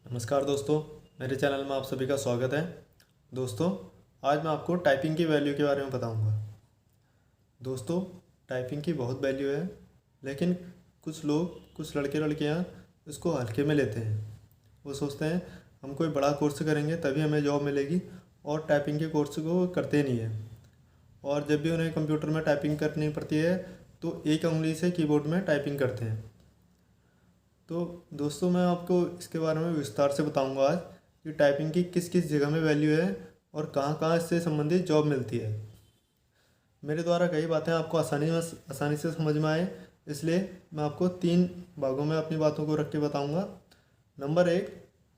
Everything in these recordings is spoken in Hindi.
नमस्कार दोस्तों, मेरे चैनल में आप सभी का स्वागत है। दोस्तों, आज मैं आपको टाइपिंग की वैल्यू के बारे में बताऊंगा। दोस्तों, टाइपिंग की बहुत वैल्यू है, लेकिन कुछ लोग, कुछ लड़के लड़कियां इसको हल्के में लेते हैं। वो सोचते हैं हम कोई बड़ा कोर्स करेंगे तभी हमें जॉब मिलेगी, और टाइपिंग के कोर्स को करते नहीं हैं। और जब भी उन्हें कंप्यूटर में टाइपिंग करनी पड़ती है तो एक उंगली से कीबोर्ड में टाइपिंग करते हैं। तो दोस्तों, मैं आपको इसके बारे में विस्तार से बताऊंगा आज कि टाइपिंग की किस किस जगह में वैल्यू है और कहाँ कहाँ इससे संबंधित जॉब मिलती है। मेरे द्वारा कई बातें आपको आसानी से समझ में आए, इसलिए मैं आपको 3 भागों में अपनी बातों को रख के बताऊंगा। नंबर 1,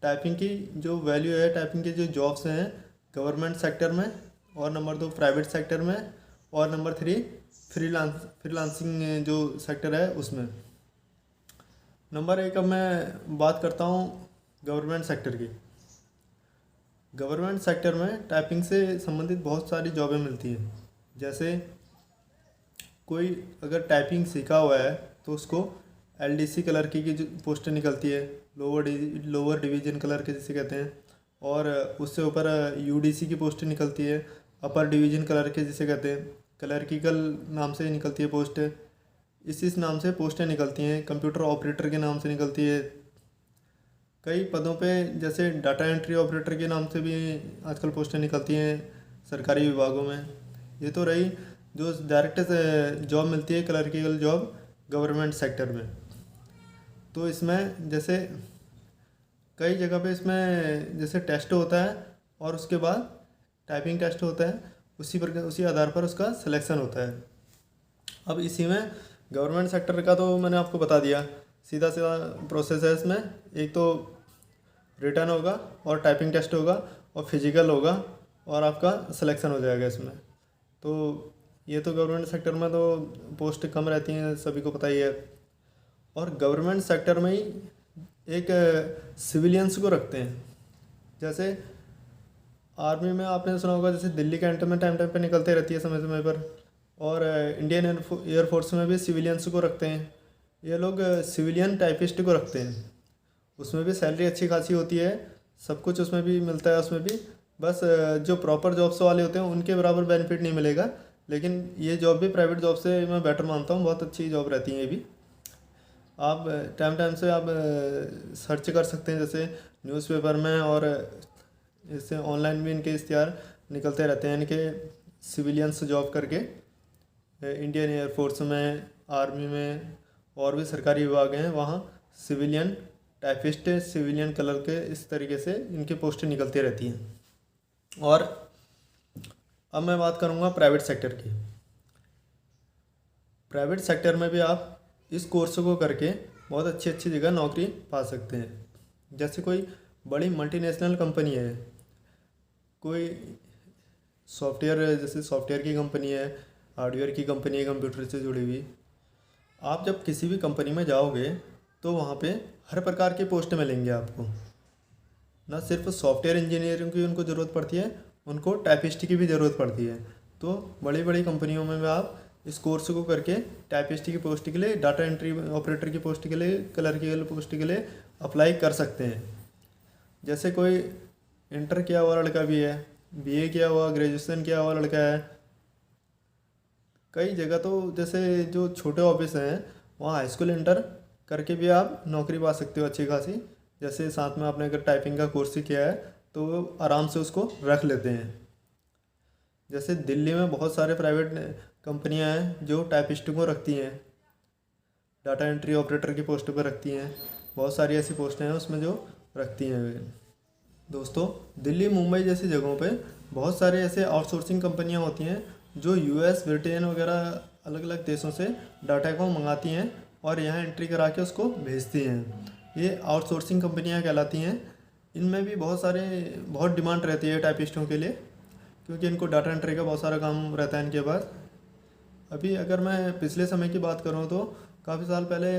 टाइपिंग की जो वैल्यू है, टाइपिंग के जो जॉब्स हैं गवर्नमेंट सेक्टर में, और नंबर 2 प्राइवेट सेक्टर में, और नंबर 3 फ्रीलांसिंग जो सेक्टर है उसमें। नंबर 1, अब मैं बात करता हूँ गवर्नमेंट सेक्टर की। गवर्नमेंट सेक्टर में टाइपिंग से संबंधित बहुत सारी जॉबें मिलती हैं। जैसे कोई अगर टाइपिंग सीखा हुआ है तो उसको एलडीसी क्लर्की की जो पोस्टें निकलती है, लोअर डिवीजन क्लर्क जिसे कहते हैं, और उससे ऊपर यूडीसी की पोस्टें निकलती है, अपर डिवीजन क्लर्क जिसे कहते हैं, क्लर्किकल नाम से निकलती है पोस्ट। इस नाम से पोस्टें निकलती हैं, कंप्यूटर ऑपरेटर के नाम से निकलती है। कई पदों पे जैसे डाटा एंट्री ऑपरेटर के नाम से भी आजकल पोस्टें निकलती हैं सरकारी विभागों में। ये तो रही जो डायरेक्ट जॉब मिलती है, क्लर्किकल जॉब गवर्नमेंट सेक्टर में। तो इसमें जैसे कई जगह पे इसमें जैसे टेस्ट होता है और उसके बाद टाइपिंग टेस्ट होता है, उसी आधार पर उसका सिलेक्शन होता है। अब इसी में गवर्नमेंट सेक्टर का तो मैंने आपको बता दिया, सीधा सीधा प्रोसेस है इसमें। एक तो रिटर्न होगा और टाइपिंग टेस्ट होगा और फिजिकल होगा और आपका सिलेक्शन हो जाएगा इसमें। तो ये तो गवर्नमेंट सेक्टर में तो पोस्ट कम रहती हैं, सभी को पता ही है। और गवर्नमेंट सेक्टर में ही एक सिविलियंस को रखते हैं। जैसे आर्मी में आपने सुना होगा, जैसे दिल्ली कैंटोनमेंट टाइम टाइम पे निकलते रहती है समय समय पर, और इंडियन एयरफोर्स में भी सिविलियंस को रखते हैं। ये लोग सिविलियन टाइपिस्ट को रखते हैं। उसमें भी सैलरी अच्छी खासी होती है, सब कुछ उसमें भी मिलता है। उसमें भी बस जो प्रॉपर जॉब्स वाले होते हैं उनके बराबर बेनिफिट नहीं मिलेगा, लेकिन ये जॉब भी प्राइवेट जॉब से मैं बेटर मानता हूँ, बहुत अच्छी जॉब रहती है ये भी। आप टाइम टाइम से आप सर्च कर सकते हैं, जैसे न्यूज़पेपर में, और इससे ऑनलाइन भी इनके इश्तिहार निकलते रहते हैं इनके सिविलियंस जॉब करके। इंडियन एयरफोर्स में, आर्मी में, और भी सरकारी विभाग हैं वहाँ सिविलियन टाइपिस्ट, सिविलियन क्लर्क, इस तरीके से इनकी पोस्टें निकलती रहती हैं। और अब मैं बात करूँगा प्राइवेट सेक्टर की। प्राइवेट सेक्टर में भी आप इस कोर्स को करके बहुत अच्छी अच्छी जगह नौकरी पा सकते हैं। जैसे कोई बड़ी मल्टीनेशनल कंपनी है, कोई सॉफ्टवेयर, जैसे सॉफ्टवेयर की कंपनी है, हार्डवेयर की कंपनी है कंप्यूटर से जुड़ी हुई। आप जब किसी भी कंपनी में जाओगे तो वहाँ पे हर प्रकार के पोस्ट मिलेंगे आपको। ना सिर्फ सॉफ्टवेयर इंजीनियरिंग की उनको ज़रूरत पड़ती है, उनको टाइपिस्ट की भी ज़रूरत पड़ती है। तो बड़ी बड़ी कंपनियों में आप इस कोर्स को करके टाइपिस्ट की पोस्ट के लिए, डाटा एंट्री ऑपरेटर की पोस्ट के लिए, क्लर्किकल पोस्ट के लिए अप्लाई कर सकते हैं। जैसे कोई इंटर किया हुआ लड़का भी है, बीए किया हुआ, ग्रेजुएशन किया हुआ लड़का है। कई जगह तो जैसे जो छोटे ऑफिस हैं वहाँ हाई स्कूल इंटर करके भी आप नौकरी पा सकते हो अच्छी खासी। जैसे साथ में आपने अगर टाइपिंग का कोर्स ही किया है तो वो आराम से उसको रख लेते हैं। जैसे दिल्ली में बहुत सारे प्राइवेट कंपनियां हैं जो टाइपिस्ट को रखती हैं, डाटा एंट्री ऑपरेटर की पोस्ट पर रखती हैं। बहुत सारी ऐसी पोस्टें हैं उसमें जो रखती हैं। दोस्तों, दिल्ली, मुंबई जैसी जगहों पे बहुत सारे ऐसे आउटसोर्सिंग कंपनियां होती हैं जो यूएस, ब्रिटेन वगैरह अलग अलग देशों से डाटा को मंगाती हैं और यहाँ एंट्री करा के उसको भेजती हैं। ये आउटसोर्सिंग कंपनियां कहलाती हैं। इनमें भी बहुत डिमांड रहती है टाइपिस्टों के लिए, क्योंकि इनको डाटा एंट्री का बहुत सारा काम रहता है इनके पास। अभी अगर मैं पिछले समय की बात करूँ तो काफ़ी साल पहले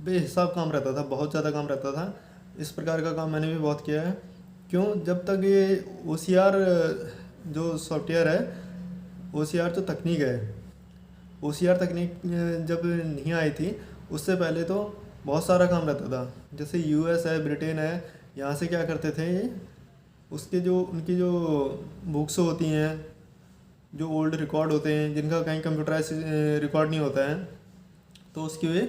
बेहिसाब काम रहता था, बहुत ज़्यादा काम रहता था। इस प्रकार का काम मैंने भी बहुत किया है। क्यों? जब तक ये OCR जो सॉफ्टवेयर है, OCR जो तकनीक है, OCR तकनीक जब नहीं आई थी, उससे पहले तो बहुत सारा काम रहता था। जैसे यूएस है, ब्रिटेन है, यहाँ से क्या करते थे ये, उसके जो उनकी जो बुक्स होती हैं, जो ओल्ड रिकॉर्ड होते हैं जिनका कहीं कंप्यूटराइज रिकॉर्ड नहीं होता है, तो उसकी वे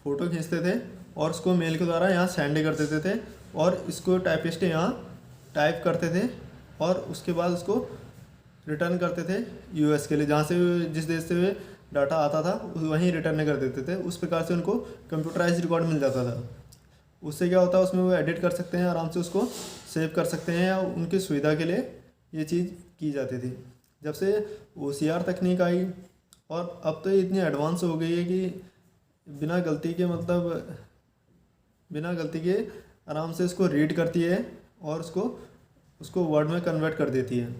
फ़ोटो खींचते थे और उसको मेल के द्वारा यहाँ सेंड कर देते थे, और इसको टाइपिस्ट यहाँ टाइप करते थे और उसके बाद उसको रिटर्न करते थे यूएस के लिए, जहाँ से जिस देश से वे डाटा आता था वहीं रिटर्न कर देते थे। उस प्रकार से उनको कंप्यूटराइज रिकॉर्ड मिल जाता था। उससे क्या होता है, उसमें वो एडिट कर सकते हैं, आराम से उसको सेव कर सकते हैं, या उनकी सुविधा के लिए ये चीज़ की जाती थी। जब से OCR तकनीक आई, और अब तो ये इतनी एडवांस हो गई है कि बिना गलती के, मतलब बिना गलती के आराम से इसको रीड करती है और उसको वर्ड में कन्वर्ट कर देती है।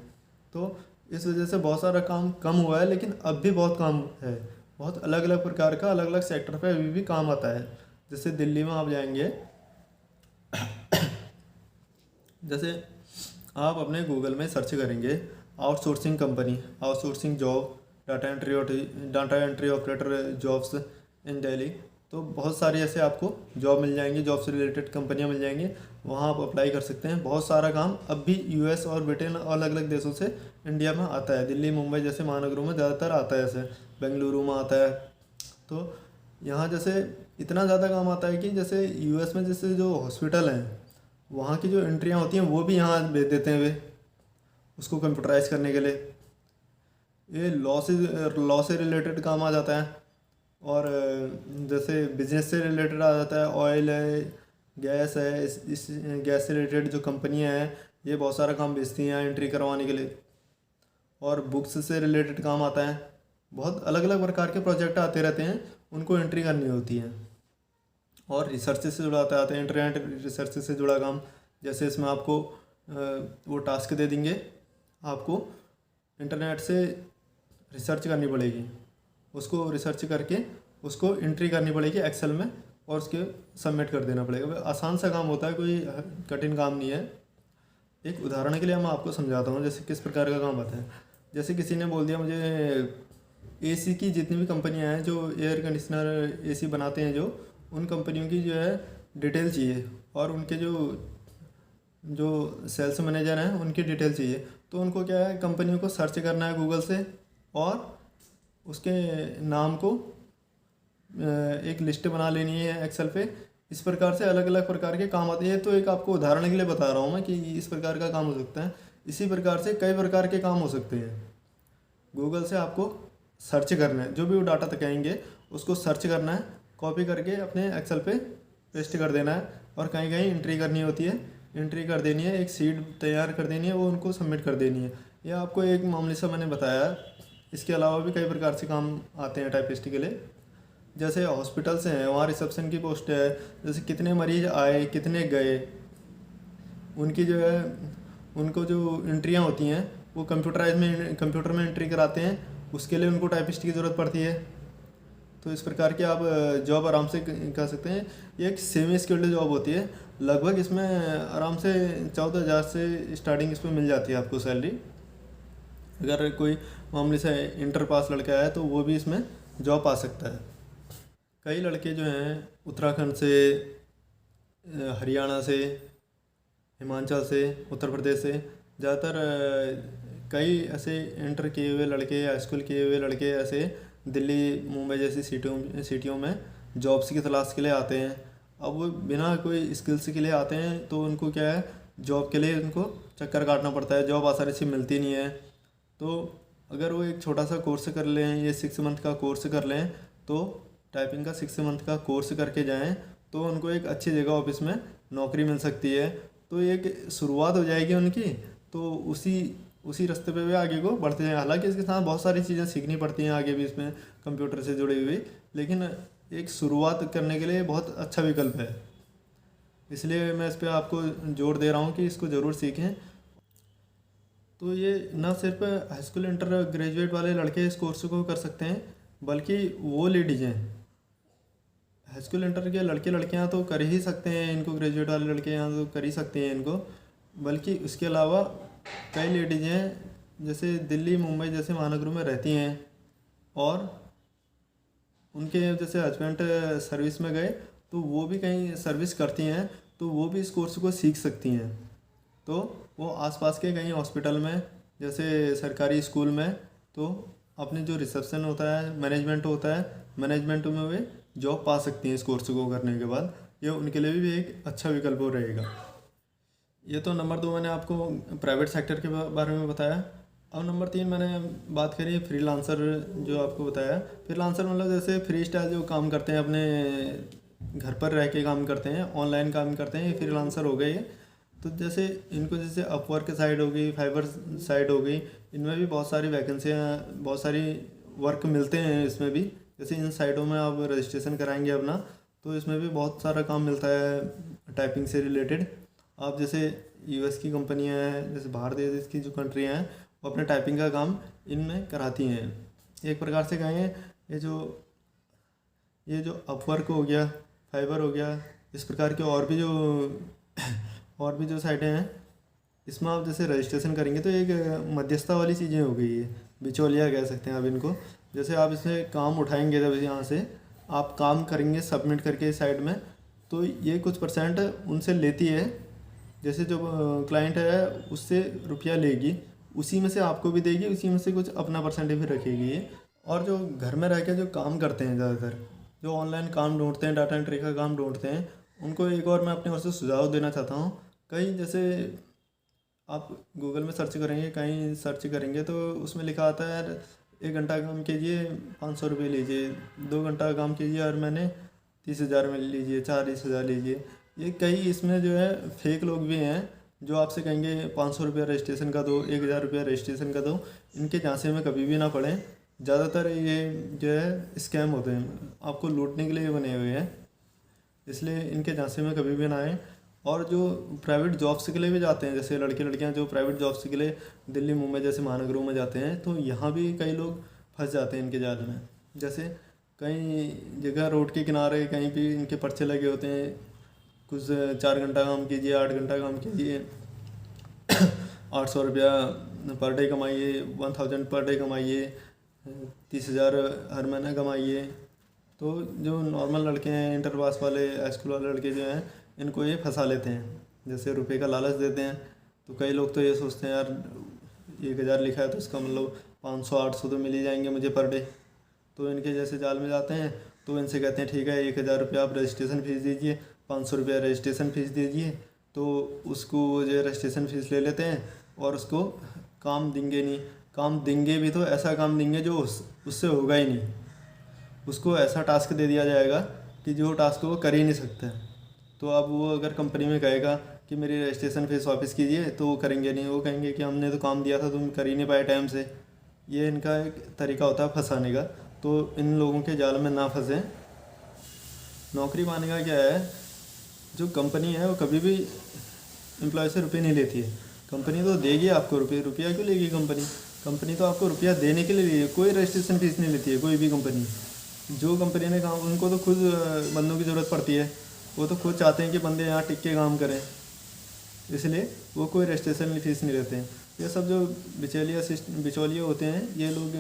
तो इस वजह से बहुत सारा काम कम हुआ है, लेकिन अब भी बहुत काम है। बहुत अलग अलग प्रकार का, अलग अलग सेक्टर पे अभी भी काम आता है। जैसे दिल्ली में आप जाएंगे, जैसे आप अपने गूगल में सर्च करेंगे outsourcing company, outsourcing job, data entry operator jobs in Delhi, तो बहुत सारी ऐसे आपको जॉब मिल जाएंगी, जॉब से रिलेटेड कंपनियां मिल जाएंगी, वहाँ आप अप्लाई कर सकते हैं। बहुत सारा काम अब भी यूएस और ब्रिटेन और अलग अलग देशों से इंडिया में आता है। दिल्ली, मुंबई जैसे महानगरों में ज़्यादातर आता है, ऐसे बेंगलुरु में आता है। तो यहाँ जैसे इतना ज़्यादा काम आता है कि जैसे यूएस में जैसे जो हॉस्पिटल हैं, वहाँ की जो एंट्रियाँ होती हैं वो भी यहाँ भेज देते हैं वे, उसको कंप्यूटराइज करने के लिए। ये लॉ से रिलेटेड काम आ जाता है, और जैसे बिजनेस से रिलेटेड आ जाता है, ऑयल है, गैस है, इस गैस से रिलेटेड जो कंपनियां हैं ये बहुत सारा काम बेचती हैं एंट्री करवाने के लिए। और बुक्स से रिलेटेड काम आता है। बहुत अलग अलग प्रकार के प्रोजेक्ट आते रहते हैं, उनको एंट्री करनी होती है। और रिसर्च से जुड़ा आता है, इंटरनेट रिसर्च से जुड़ा काम। जैसे इसमें आपको वो टास्क दे देंगे, आपको इंटरनेट से रिसर्च करनी पड़ेगी, उसको रिसर्च करके उसको एंट्री करनी पड़ेगी एक्सेल में, और उसके सबमिट कर देना पड़ेगा। आसान सा काम होता है, कोई कठिन काम नहीं है। एक उदाहरण के लिए मैं आपको समझाता हूँ जैसे किस प्रकार का काम आता है। जैसे किसी ने बोल दिया मुझे एसी की जितनी भी कंपनियां हैं जो एयर कंडीशनर एसी बनाते हैं, जो उन कंपनियों की जो है डिटेल चाहिए, और उनके जो जो सेल्स मैनेजर हैं उनकी डिटेल चाहिए। तो उनको क्या है, कंपनियों को सर्च करना है गूगल से, और उसके नाम को एक लिस्ट बना लेनी है एक्सेल पे। इस प्रकार से अलग अलग प्रकार के काम आते हैं। तो एक आपको उदाहरण के लिए बता रहा हूँ मैं कि इस प्रकार का काम हो सकता है। इसी प्रकार से कई प्रकार के काम हो सकते हैं। गूगल से आपको सर्च करना है, जो भी वो डाटा तक आएंगे उसको सर्च करना है, कॉपी करके अपने एक्सेल पे पेस्ट कर देना है, और कहीं कहीं एंट्री करनी होती है, एंट्री कर देनी है, एक सीट तैयार कर देनी है, वो उनको सबमिट कर देनी है। यह आपको एक मामले से मैंने बताया। इसके अलावा भी कई प्रकार से काम आते हैं टाइपिस्ट के लिए। जैसे हॉस्पिटल्स हैं, वहाँ रिसेप्शन की पोस्ट है, जैसे कितने मरीज आए, कितने गए, उनकी जो है उनको जो एंट्रियाँ होती हैं वो कंप्यूटर में एंट्री कराते हैं। उसके लिए उनको टाइपिस्ट की ज़रूरत पड़ती है। तो इस प्रकार की आप जॉब आराम से कर सकते हैं। ये एक सेमी स्किल्ड जॉब होती है। लगभग इसमें आराम से 14,000 से स्टार्टिंग इसमें मिल जाती है आपको सैलरी। अगर कोई मामले से इंटर पास लड़का है तो वो भी इसमें जॉब पा सकता है। कई लड़के जो हैं उत्तराखंड से, हरियाणा से, हिमाचल से, उत्तर प्रदेश से, ज़्यादातर कई ऐसे इंटर किए हुए लड़के, हाई स्कूल किए हुए लड़के ऐसे दिल्ली, मुंबई जैसी सिटियों में जॉब्स की तलाश के लिए आते हैं। अब वो बिना कोई स्किल्स के लिए आते हैं, तो उनको क्या है, जॉब के लिए उनको चक्कर काटना पड़ता है, जॉब आसानी से मिलती नहीं है। तो अगर वो एक छोटा सा कोर्स कर लें, ये 6 मंथ का कोर्स कर लें, तो टाइपिंग का 6 मंथ का कोर्स करके जाएं, तो उनको एक अच्छी जगह ऑफिस में नौकरी मिल सकती है। तो एक शुरुआत हो जाएगी उनकी, तो उसी रास्ते पे वे आगे को बढ़ते हैं। हालांकि इसके साथ बहुत सारी चीज़ें सीखनी पड़ती हैं आगे भी इसमें, कंप्यूटर से जुड़ी हुई, लेकिन एक शुरुआत करने के लिए बहुत अच्छा विकल्प है। इसलिए मैं इस पर आपको जोर दे रहा हूँ कि इसको ज़रूर सीखें। तो ये न सिर्फ हाई स्कूल इंटर ग्रेजुएट वाले लड़के इस कोर्स को कर सकते हैं, बल्कि वो लेडीज़ हैं, हाई स्कूल इंटर के लड़के लड़कियां तो कर ही सकते हैं इनको, ग्रेजुएट वाले लड़के यहाँ तो कर ही सकते हैं इनको। बल्कि उसके अलावा कई लेडीज़ हैं जैसे दिल्ली, मुंबई जैसे महानगरों में रहती हैं, और उनके जैसे हस्बैंड सर्विस में गए, तो वो भी कहीं सर्विस करती हैं तो वो भी इस कोर्स को सीख सकती हैं। तो वो आसपास के कहीं हॉस्पिटल में, जैसे सरकारी स्कूल में, तो अपने जो रिसेप्शन होता है, मैनेजमेंट होता है, मैनेजमेंट में वे जॉब पा सकती हैं इस कोर्स को करने के बाद। ये उनके लिए भी एक अच्छा विकल्प हो रहेगा। ये तो नंबर 2 मैंने आपको प्राइवेट सेक्टर के बारे में बताया। अब नंबर 3 मैंने बात करी फ्रीलांसर, जो आपको बताया। फ्रीलांसर मतलब जैसे फ्री स्टाइल जो काम करते हैं, अपने घर पर रह के काम करते हैं, ऑनलाइन काम करते हैं, ये फ्रीलांसर हो गए। तो जैसे इनको जैसे अपवर्क साइड हो गई, फाइवर साइड हो गई, इनमें भी बहुत सारी वैकेंसियाँ, बहुत सारी वर्क मिलते हैं इसमें भी। जैसे इन साइटों में आप रजिस्ट्रेशन कराएंगे अपना, तो इसमें भी बहुत सारा काम मिलता है टाइपिंग से रिलेटेड। आप जैसे यूएस की कंपनियां हैं, जैसे बाहर देश की जो कंट्रियां हैं, वो अपने टाइपिंग का काम इनमें कराती हैं। एक प्रकार से कहें, ये जो अपवर्क हो गया, फाइबर हो गया, इस प्रकार के और भी जो साइटें हैं, इसमें आप जैसे रजिस्ट्रेशन करेंगे तो एक मध्यस्थता वाली चीज़ें हो गई है, बिचौलिया कह सकते हैं आप इनको। जैसे आप इसमें काम उठाएंगे, जब यहाँ से आप काम करेंगे सबमिट करके साइड में, तो ये कुछ परसेंट उनसे लेती है। जैसे जो क्लाइंट है उससे रुपया लेगी, उसी में से आपको भी देगी, उसी में से कुछ अपना परसेंटेज भी रखेगी ये। और जो घर में रह के जो काम करते हैं, ज़्यादातर जो ऑनलाइन काम ढूंढते हैं, डाटा एंट्री का काम ढूंढते हैं, उनको एक और मैं अपने ओर से सुझाव देना चाहता हूँ। कहीं जैसे आप गूगल में सर्च करेंगे, कहीं सर्च करेंगे तो उसमें लिखा आता है यार 1 घंटा काम कीजिए 500 रुपये लीजिए, 2 घंटा काम कीजिए और मैंने 30,000 में लीजिए, 40,000 लीजिए। ये कई इसमें जो है फेक लोग भी हैं जो आपसे कहेंगे 500 रुपया रजिस्ट्रेशन का दो, 1,000 रुपया रजिस्ट्रेशन का दो। इनके झांसे में कभी भी ना पड़ें। ज़्यादातर ये जो है स्कैम होते हैं, आपको लूटने के लिए बने हुए हैं, इसलिए इनके झांसे में कभी भी ना आए। और जो प्राइवेट जॉब्स के लिए भी जाते हैं, जैसे लड़के लड़कियां जो प्राइवेट जॉब्स के लिए दिल्ली मुंबई जैसे महानगरों में जाते हैं, तो यहाँ भी कई लोग फंस जाते हैं इनके जाल में। जैसे कई जगह रोड के किनारे कहीं भी इनके पर्चे लगे होते हैं, कुछ 4 घंटा काम कीजिए, 8 घंटा काम कीजिए, 800 रुपया पर डे कमाइए, 1000 पर डे कमाइए, 30,000 हर महीना कमाइए। तो जो नॉर्मल लड़के हैं, इंटर पास वाले, हाई स्कूल वाले लड़के जो हैं, इनको ये फंसा लेते हैं। जैसे रुपए का लालच देते हैं, तो कई लोग तो ये सोचते हैं यार 1,000 लिखा है तो इसका मतलब 500-800 तो मिल ही जाएंगे मुझे पर डे। तो इनके जैसे जाल में जाते हैं, तो इनसे कहते हैं ठीक है 1,000 रुपया आप रजिस्ट्रेशन फ़ीस दीजिए, 500 रुपया रजिस्ट्रेशन फ़ीस दीजिए। तो उसको जो रजिस्ट्रेशन फ़ीस ले लेते हैं और उसको काम देंगे नहीं। काम देंगे भी तो ऐसा काम देंगे जो उससे होगा ही नहीं। उसको ऐसा टास्क दे दिया जाएगा कि जो टास्क वो कर ही नहीं सकता। तो अब वो अगर कंपनी में कहेगा कि मेरी रजिस्ट्रेशन फ़ीस वापस कीजिए, तो वो करेंगे नहीं। वो कहेंगे कि हमने तो काम दिया था, तुम कर ही नहीं पाए टाइम से। ये इनका एक तरीका होता है फंसाने का। तो इन लोगों के जाल में ना फंसे। नौकरी पाने का क्या है, जो कंपनी है वो कभी भी एम्प्लॉय से रुपये नहीं लेती है। कंपनी तो देगी आपको रुपये, रुपया क्यों लेगी कंपनी? कंपनी तो आपको रुपया देने के लिए ली है, कोई रजिस्ट्रेशन फीस नहीं लेती है कोई भी कंपनी। जो कंपनी ने काम, उनको तो खुद बंदों की ज़रूरत पड़ती है, वो तो खुद चाहते हैं कि बंदे यहाँ टिक के काम करें, इसलिए वो कोई रजिस्ट्रेशन फीस नहीं लेते हैं। ये सब जो बिचौलिए होते हैं, ये लोग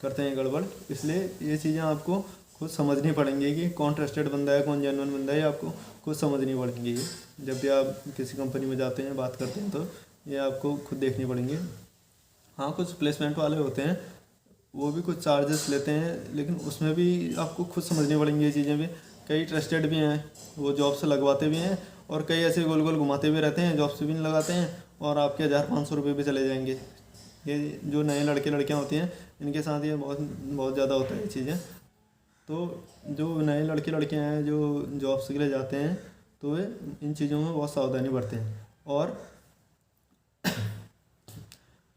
करते हैं गड़बड़। इसलिए ये चीज़ें आपको खुद समझनी पड़ेंगी कि कौन ट्रस्टेड बंदा है, कौन जेन्युइन बंदा है, ये आपको खुद समझनी पड़ेंगी। जब भी आप किसी कंपनी में जाते हैं, बात करते हैं, तो ये आपको खुद देखनी पड़ेंगी। हाँ, कुछ प्लेसमेंट वाले होते हैं, वो भी कुछ चार्जेस लेते हैं, लेकिन उसमें भी आपको खुद समझनी पड़ेंगी ये चीज़ें भी। कई ट्रस्टेड भी हैं, वो जॉब से लगवाते भी हैं, और कई ऐसे गोल गोल घुमाते भी रहते हैं, जॉब से भी नहीं लगाते हैं, और आपके 1,000-500 रुपये भी चले जाएंगे। ये जो नए लड़के लड़कियां होती हैं, इनके साथ ये बहुत बहुत ज़्यादा होता है ये चीज़ें। तो जो नए लड़के लड़कियां हैं जो जॉब्स के लिए जाते हैं, तो वे इन चीज़ों में बहुत सावधानी बरतें हैं। और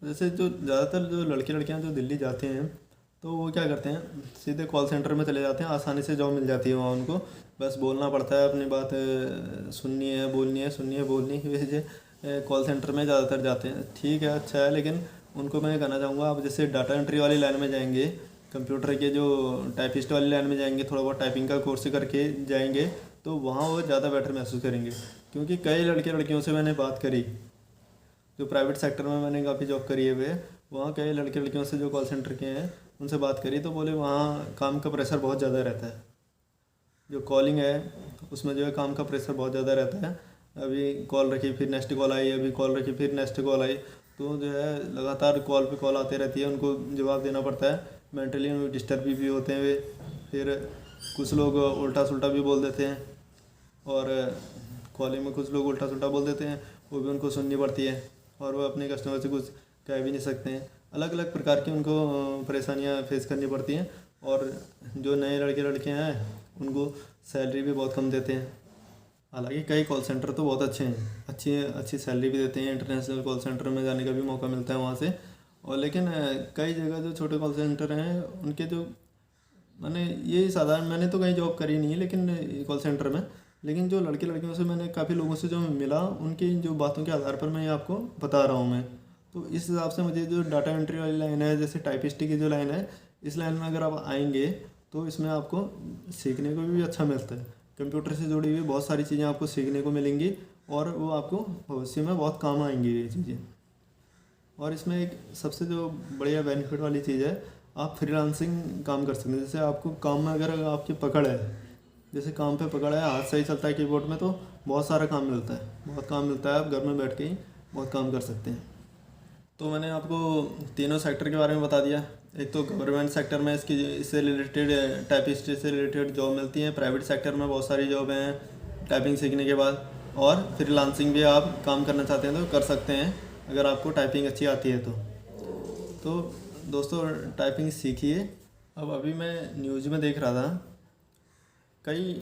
जैसे जो ज़्यादातर जो लड़के लड़कियां जो दिल्ली जाते हैं, तो वो क्या करते हैं, सीधे कॉल सेंटर में चले जाते हैं। आसानी से जॉब मिल जाती है वहाँ उनको, बस बोलना पड़ता है, अपनी बात सुननी है, बोलनी है, सुननी है, बोलनी है। वैसे कॉल सेंटर में ज़्यादातर जाते हैं, ठीक है, अच्छा है। लेकिन उनको मैं कहना चाहूँगा, आप जैसे डाटा एंट्री वाली लाइन में जाएंगे, कंप्यूटर के जो टाइपिस्ट वाली लाइन में जाएंगे, थोड़ा बहुत टाइपिंग का कोर्स करके जाएंगे, तो वहाँ वो ज़्यादा बेटर महसूस करेंगे। क्योंकि कई लड़के लड़कियों से मैंने बात करी, जो प्राइवेट सेक्टर में मैंने काफ़ी जॉब करी है, वे वहाँ कई लड़के लड़कियों से जो कॉल सेंटर के हैं, उनसे बात करी, तो बोले वहाँ काम का प्रेशर बहुत ज़्यादा रहता है। जो कॉलिंग है उसमें जो है काम का प्रेशर बहुत ज़्यादा रहता है। अभी कॉल रखी फिर नेक्स्ट कॉल आई, अभी कॉल रखी फिर नेक्स्ट कॉल आई, तो जो है लगातार कॉल पे कॉल आती रहती है, उनको जवाब देना पड़ता है। मेंटली डिस्टर्ब भी होते हैं वे। फिर कुछ लोग उल्टा सुल्टा भी बोल देते हैं, और कॉलिंग में कुछ लोग उल्टा सुल्टा बोल देते हैं, वो भी उनको सुननी पड़ती है, और वो अपने कस्टमर से कुछ कह भी नहीं सकते हैं। अलग अलग प्रकार की उनको परेशानियां फेस करनी पड़ती हैं। और जो नए लड़के लड़कियां हैं उनको सैलरी भी बहुत कम देते हैं। हालांकि कई कॉल सेंटर तो बहुत अच्छे हैं, अच्छी अच्छी सैलरी भी देते हैं, इंटरनेशनल कॉल सेंटर में जाने का भी मौका मिलता है वहाँ से। और लेकिन कई जगह जो छोटे कॉल सेंटर हैं उनके जो मैंने ये साधारण मैंने तो कहीं जॉब करी नहीं है लेकिन कॉल सेंटर में, लेकिन जो लड़के लड़कियों से मैंने काफ़ी लोगों से जो मिला उनकी जो बातों के आधार पर मैं ये आपको बता रहा हूँ मैं। तो इस हिसाब से मुझे जो डाटा एंट्री वाली लाइन है, जैसे टाइपिस्ट की जो लाइन है, इस लाइन में अगर आप आएंगे तो इसमें आपको सीखने को भी अच्छा मिलता है। कंप्यूटर से जुड़ी हुई बहुत सारी चीज़ें आपको सीखने को मिलेंगी और वो आपको भविष्य में बहुत काम आएंगी ये चीज़ें। और इसमें एक सबसे जो बढ़िया बेनिफिट वाली चीज़ है, आप फ्रीलांसिंग काम कर सकते हैं। जैसे आपको काम में अगर आपकी पकड़ है, जैसे काम पे पकड़ है, हाथ सही चलता है कीबोर्ड में, तो बहुत सारा काम मिलता है, बहुत काम मिलता है। आप घर में बैठ के ही बहुत काम कर सकते हैं। तो मैंने आपको तीनों सेक्टर के बारे में बता दिया। एक तो गवर्नमेंट सेक्टर में इससे रिलेटेड टाइपिस्ट से रिलेटेड जॉब मिलती है, प्राइवेट सेक्टर में बहुत सारी जॉब हैं टाइपिंग सीखने के बाद, और फ्रीलांसिंग भी आप काम करना चाहते हैं तो कर सकते हैं अगर आपको टाइपिंग अच्छी आती है तो दोस्तों टाइपिंग सीखिए। अब अभी मैं न्यूज़ में देख रहा था, कई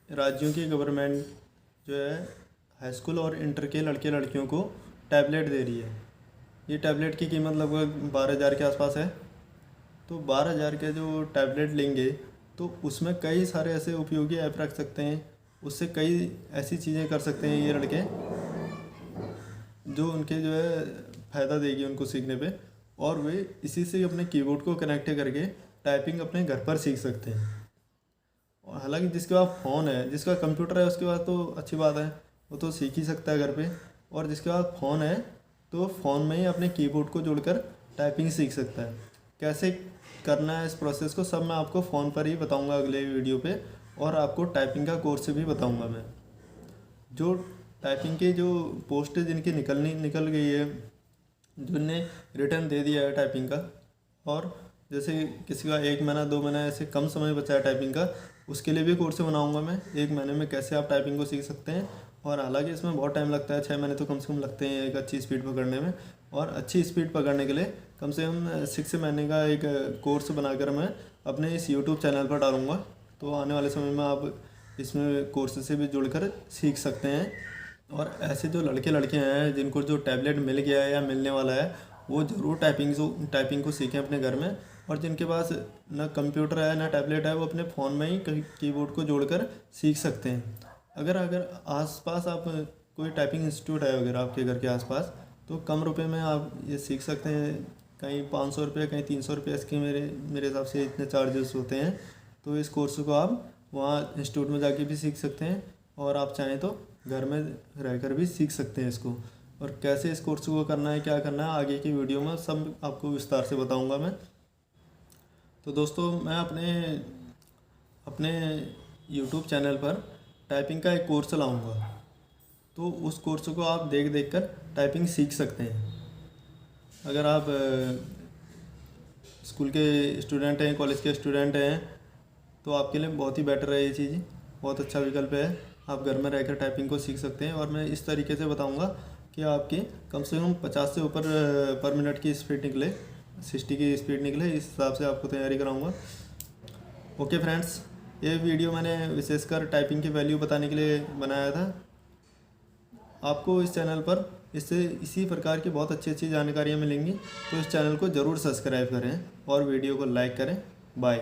राज्यों की गवर्नमेंट जो है हाई स्कूल और इंटर के लड़के लड़कियों को टैबलेट दे रही है। ये टैबलेट की कीमत लगभग 12,000 के आसपास है। तो 12,000 के जो टैबलेट लेंगे तो उसमें कई सारे ऐसे उपयोगी ऐप रख सकते हैं, उससे कई ऐसी चीज़ें कर सकते हैं ये लड़के जो उनके जो है फ़ायदा देगी उनको सीखने पे, और वे इसी से अपने कीबोर्ड को कनेक्ट करके टाइपिंग अपने घर पर सीख सकते हैं। और हालांकि जिसके पास फ़ोन है, जिसका कंप्यूटर है, उसके पास तो अच्छी बात है, वो तो सीख ही सकता है घर पे। और जिसके पास फ़ोन है तो फ़ोन में ही अपने कीबोर्ड को जोड़कर टाइपिंग सीख सकता है। कैसे करना है इस प्रोसेस को सब मैं आपको फ़ोन पर ही बताऊंगा अगले वीडियो पे, और आपको टाइपिंग का कोर्स भी बताऊंगा मैं। जो टाइपिंग की जो पोस्ट जिनकी निकल गई है, जिनने रिटर्न दे दिया है टाइपिंग का, और जैसे किसी का 1 महीना 2 महीना ऐसे कम समय बचा है टाइपिंग का, उसके लिए भी कोर्स बनाऊंगा मैं 1 महीने में कैसे आप टाइपिंग को सीख सकते हैं। और हालांकि इसमें बहुत टाइम लगता है, 6 महीने तो कम से कम लगते हैं एक अच्छी स्पीड पकड़ने में। और अच्छी स्पीड पकड़ने के लिए कम से कम 6 महीने का एक कोर्स बनाकर मैं अपने इस यूट्यूब चैनल पर डालूँगा। तो आने वाले समय में आप इसमें कोर्स से भी जुड़कर सीख सकते हैं। और ऐसे जो लड़के लड़कियाँ हैं जिनको जो टैबलेट मिल गया है या मिलने वाला है, वो ज़रूर टाइपिंग को सीखें अपने घर में। और जिनके पास ना कंप्यूटर है ना टैबलेट है, वो अपने फ़ोन में ही कीबोर्ड को जोड़कर सीख सकते हैं। अगर आसपास आप कोई टाइपिंग इंस्टीट्यूट है अगर आपके घर के आसपास, तो कम रुपए में आप ये सीख सकते हैं। कहीं 500 रुपये, कहीं 300 रुपये इसके मेरे हिसाब से इतने चार्जेस होते हैं। तो इस कोर्स को आप वहाँ इंस्टीट्यूट में जाके भी सीख सकते हैं, और आप चाहें तो घर में रहकर भी सीख सकते हैं इसको। और कैसे इस कोर्स को करना है, क्या करना है, आगे की वीडियो में सब आपको विस्तार से बताऊँगा मैं। तो दोस्तों मैं अपने यूट्यूब चैनल पर टाइपिंग का एक कोर्स चलाऊँगा, तो उस कोर्स को आप देख कर टाइपिंग सीख सकते हैं। अगर आप स्कूल के स्टूडेंट हैं, कॉलेज के स्टूडेंट हैं, तो आपके लिए बहुत ही बेटर है ये चीज़, बहुत अच्छा विकल्प है। आप घर में रहकर टाइपिंग को सीख सकते हैं। और मैं इस तरीके से बताऊंगा कि आपकी कम से कम 50 से ऊपर पर मिनट की स्पीड निकले, 60 की स्पीड निकले, इस हिसाब से आपको तैयारी कराऊंगा। ओके फ्रेंड्स, ये वीडियो मैंने विशेषकर टाइपिंग की वैल्यू बताने के लिए बनाया था। आपको इस चैनल पर इसी प्रकार की बहुत अच्छी अच्छी जानकारियाँ मिलेंगी, तो इस चैनल को ज़रूर सब्सक्राइब करें और वीडियो को लाइक करें। बाय।